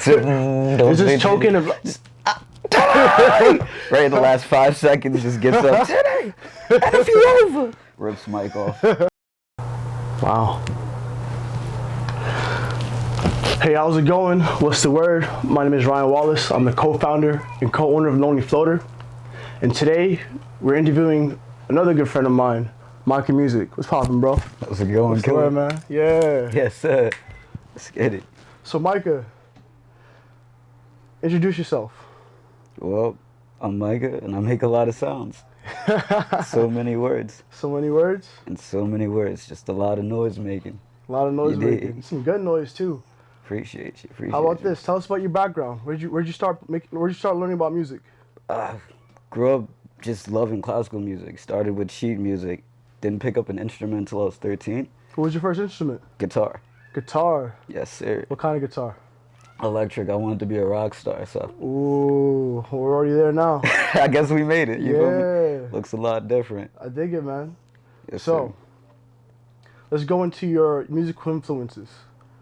You're just choking him. Right in the last 5 seconds, just gets up. Today, and if you over, rips mic off. Wow. Hey, how's it going? What's the word? My name is Ryan Wallace. I'm the co-founder and co-owner of Lonely Floater. And today, we're interviewing another good friend of mine, Micah Music. What's poppin', bro? How's it going, What's the word, man? Yeah. Yes, sir. Let's get it. So, Micah, introduce yourself. Well, I'm Micah, and I make a lot of sounds. So many words. So many words? And so many words. Just a lot of noise making. A lot of noise making. Some good noise, too. Appreciate you. How about this? Tell us about your background. Where'd you start learning about music? Grew up just loving classical music. Started with sheet music. Didn't pick up an instrument until I was 13. What was your first instrument? Guitar. Guitar? Yes, sir. What kind of guitar? Electric. I wanted to be a rock star, so. Ooh, we're already there now. I guess we made it. You feel me? Yeah. Looks a lot different. I dig it, man. Yes, so, let's go into your musical influences.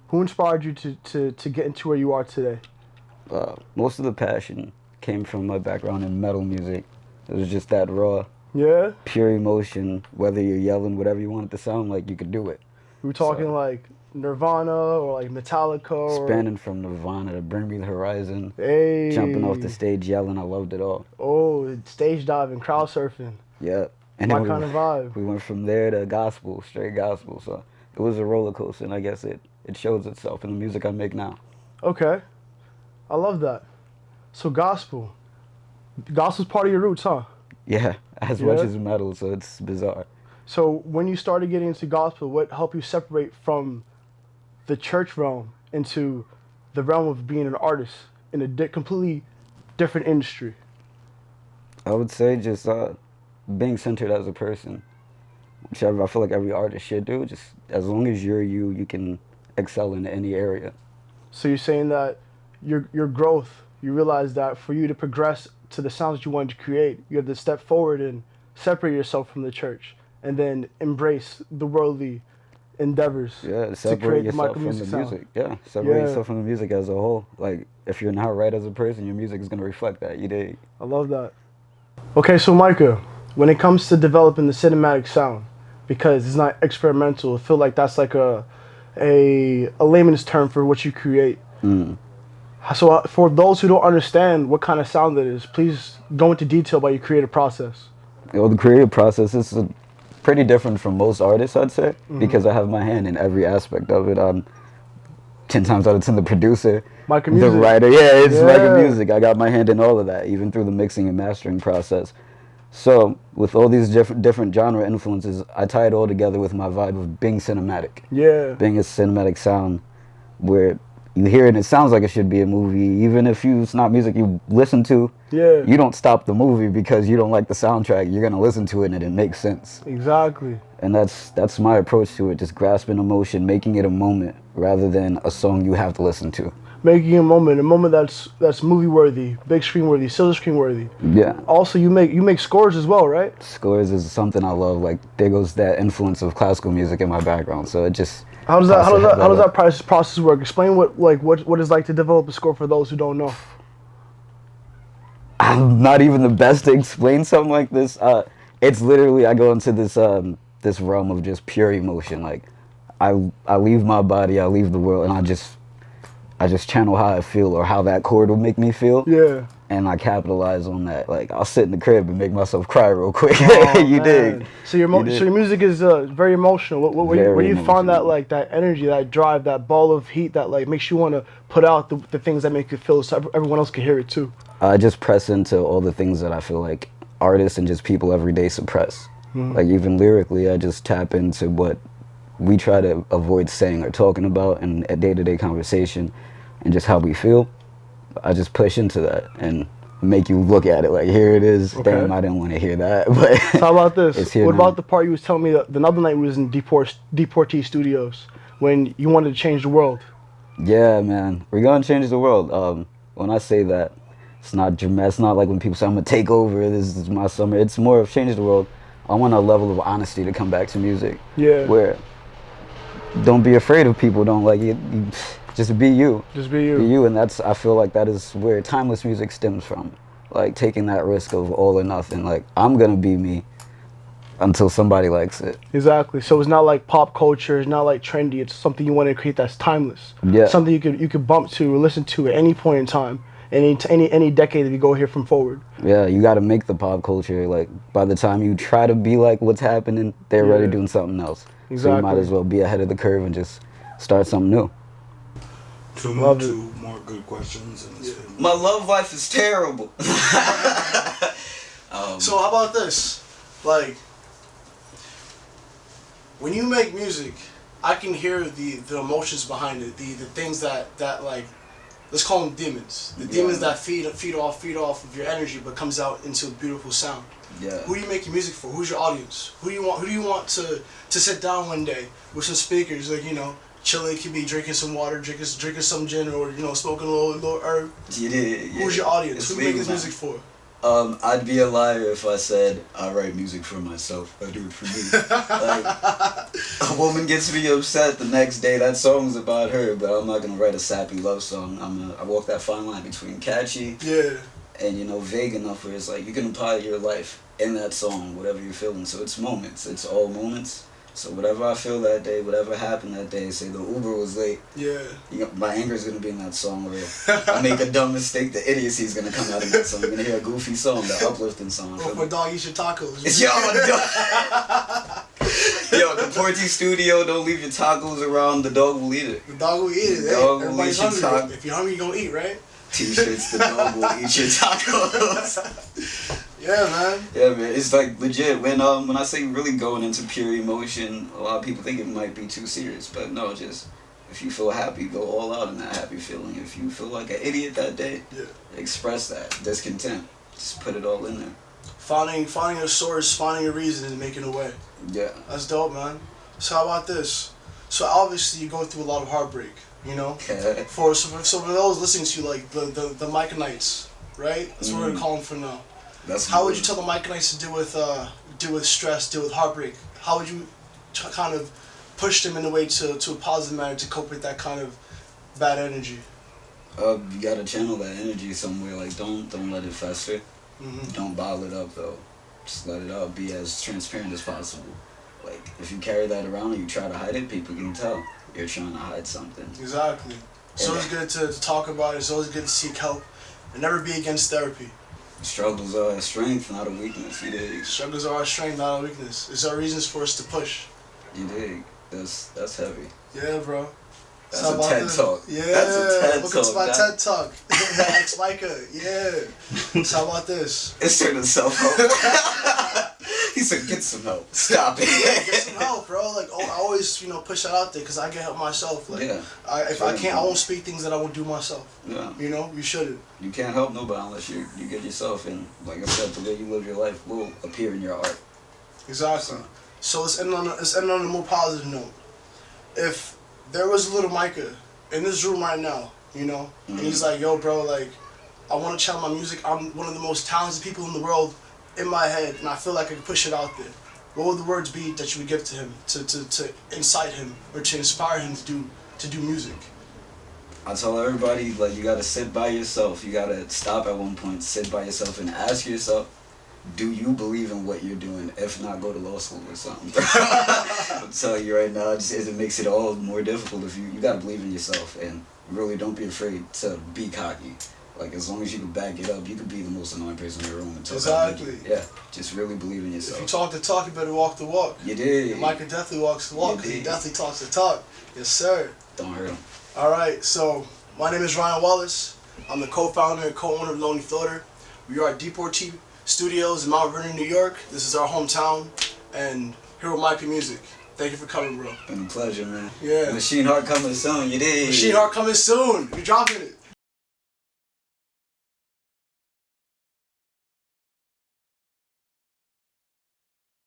Who inspired you to get into where you are today? Most of the passion came from my background in metal music. It was just that raw, pure emotion. Whether you're yelling, whatever you want it to sound like, you could do it. We were talking like Nirvana or like Metallica? Spanning from Nirvana to Bring Me the Horizon. Hey. Jumping off the stage yelling, I loved it all. Oh, stage diving, crowd surfing. Yeah. And my kind of vibe. We went from there to gospel, straight gospel. So it was a roller coaster, and I guess it shows itself in the music I make now. Okay. I love that. So gospel. Gospel's part of your roots, huh? Yeah, as much as metal, so it's bizarre. So when you started getting into gospel, what helped you separate from the church realm into the realm of being an artist in a completely different industry? I would say just being centered as a person, which I feel like every artist should do. Just as long as you're you can excel in any area. So you're saying that your growth, you realize that for you to progress to the sounds that you wanted to create, you have to step forward and separate yourself from the church and then embrace the worldly endeavors. Yeah, separate yourself from the music. Yeah, separate yourself from the music as a whole. Like, if you're not right as a person, your music is going to reflect that. You dig? I love that. Okay, so Micah, when it comes to developing the cinematic sound, because it's not experimental, I feel like that's like a layman's term for what you create. So for those who don't understand what kind of sound that is, please go into detail about your creative process. Well, the creative process is pretty different from most artists, I'd say, because I have my hand in every aspect of it. 10 times out of 10, the producer, the writer, it's Micah Music. I got my hand in all of that, even through the mixing and mastering process. So with all these different genre influences, I tie it all together with my vibe of being cinematic. Yeah. Being a cinematic sound where you hear it and it sounds like it should be a movie. Even if it's not music you listen to, you don't stop the movie because you don't like the soundtrack. You're going to listen to it and it makes sense. Exactly. And that's my approach to it, just grasping emotion, making it a moment rather than a song you have to listen to. Making a moment that's movie worthy, big screen worthy, silver screen worthy. Yeah. Also, you make scores as well, right? Scores is something I love. Like, there goes that influence of classical music in my background. So it just how does that process work? Explain what it's like to develop a score for those who don't know. I'm not even the best to explain something like this. It's literally, I go into this realm of just pure emotion. Like, I leave my body, I leave the world, and I just channel how I feel or how that chord will make me feel. Yeah. and I capitalize on that. Like, I'll sit in the crib and make myself cry real quick. Oh, You man. dig? So your music is very emotional. Where do you find that, like, that energy, that drive, that ball of heat that, like, makes you want to put out the things that make you feel so everyone else can hear it too? I just press into all the things that I feel like artists and just people every day suppress. Like, even lyrically, I just tap into what we try to avoid saying or talking about in a day-to-day conversation, and just how we feel. I just push into that and make you look at it like, here it is. Okay. Damn, I didn't want to hear that. But so how about this? It's here what now. About the part you was telling me the other night we was in Deportee Studios when you wanted to change the world? Yeah, man, we're gonna change the world. When I say that, it's not dramatic. It's not like when people say I'm gonna take over. This is my summer. It's more of change the world. I want a level of honesty to come back to music. Yeah. Where don't be afraid of people. Don't like it. Just be you. Just be you. Be you, and I feel like that is where timeless music stems from. Like, taking that risk of all or nothing. Like, I'm gonna be me until somebody likes it. Exactly. So it's not like pop culture. It's not like trendy. It's something you want to create that's timeless. Yeah. Something you could bump to or listen to at any point in time, any decade that you go here from forward. Yeah, you got to make the pop culture. Like, by the time you try to be like what's happening, they're already doing something else. Exactly. So you might as well be ahead of the curve and just start something new. Two more good questions. And My love life is terrible. So how about this? Like, when you make music, I can hear the emotions behind it, the things that like, let's call them demons. The demons that feed off of your energy, but comes out into a beautiful sound. Yeah. Who are you making music for? Who's your audience? Who do you want to sit down one day with some speakers, like, you know, chilling, could be drinking some water, drinking some gin, or, you know, smoking a little herb. Yeah. Who's your audience? Who are you making music for? I'd be a liar if I said I write music for myself. I do it for me. Like, a woman gets me upset the next day, that song's about her, but I'm not gonna write a sappy love song. I walk that fine line between catchy and, you know, vague enough where it's like you can apply your life in that song, whatever you're feeling. So it's moments. It's all moments. So whatever I feel that day, whatever happened that day, say the Uber was late. Yeah. You know, my anger is gonna be in that song. Where I make a dumb mistake, the idiocy is gonna come out of that song. You're gonna hear a goofy song, the uplifting song. Or for dog eat your tacos. Yo, Deportee studio, don't leave your tacos around. The dog will eat it. The dog will eat it. The dog will Everybody's eat your hungry. If you're hungry, you're gonna eat, right? T-shirts, the dog will eat your tacos. Yeah, man. Yeah, man. It's like legit. When I say really going into pure emotion, a lot of people think it might be too serious, but no, just if you feel happy, go all out in that happy feeling. If you feel like an idiot that day, express that discontent. Just put it all in there. Finding a source, finding a reason, and making a way. Yeah. That's dope, man. So how about this? So obviously you go through a lot of heartbreak, you know. Okay. So for those listening to you, like the Micah Knights, right? That's what we're gonna call them for now. How would you tell the Micah Knights to deal with stress, deal with heartbreak? How would you kind of push them in a way to a positive manner to cope with that kind of bad energy? You gotta channel that energy somewhere. Like, don't let it fester. Don't bottle it up though. Just let it out. Be as transparent as possible. Like, if you carry that around and you try to hide it, people can tell you're trying to hide something. Exactly. It's always good to talk about it. It's always good to seek help, and never be against therapy. Struggles are a strength, not a weakness. You dig? Struggles are our strength, not our weakness. It's our reasons for us to push. You dig? That's heavy. Yeah, bro. That's a TED Talk. Yeah. That's a TED Talk. Welcome to my TED Talk. Ex Micah. Yeah. So how about this? It's turning self-help. He said, get some help. Stop it. Get some help, bro. Like, I always, push that out there because I get help myself. Like, if I can't, I won't speak things that I won't do myself. Yeah. You shouldn't. You can't help nobody unless you get yourself in. Like I said, the way you live your life will appear in your art. Exactly. So let's end on a more positive note. If there was a little Micah in this room right now, and he's like, yo, bro, like, I want to channel my music. I'm one of the most talented people in the world in my head, and I feel like I can push it out there. What would the words be that you would give to him to incite him or to inspire him to do music? I tell everybody, like, you gotta sit by yourself. You gotta stop at one point, sit by yourself, and ask yourself, do you believe in what you're doing? If not, go to law school or something. I'm telling you right now, it makes it all more difficult. If you gotta believe in yourself, and really don't be afraid to be cocky. Like, as long as you can back it up, you could be the most annoying person in the room. Exactly. Yeah, just really believe in yourself. If you talk the talk, you better walk the walk. You did. Micah definitely walks the walk, because he definitely talks the talk. Yes, sir. Don't hurt him. All right, so my name is Ryan Wallace. I'm the co-founder and co-owner of Lonely Floater. We are at Deportee Studios in Mount Vernon, New York. This is our hometown, and here with Micah Music. Thank you for coming, bro. Been a pleasure, man. Yeah. Machine Heart coming soon, you did. Machine Heart coming soon. We dropping it.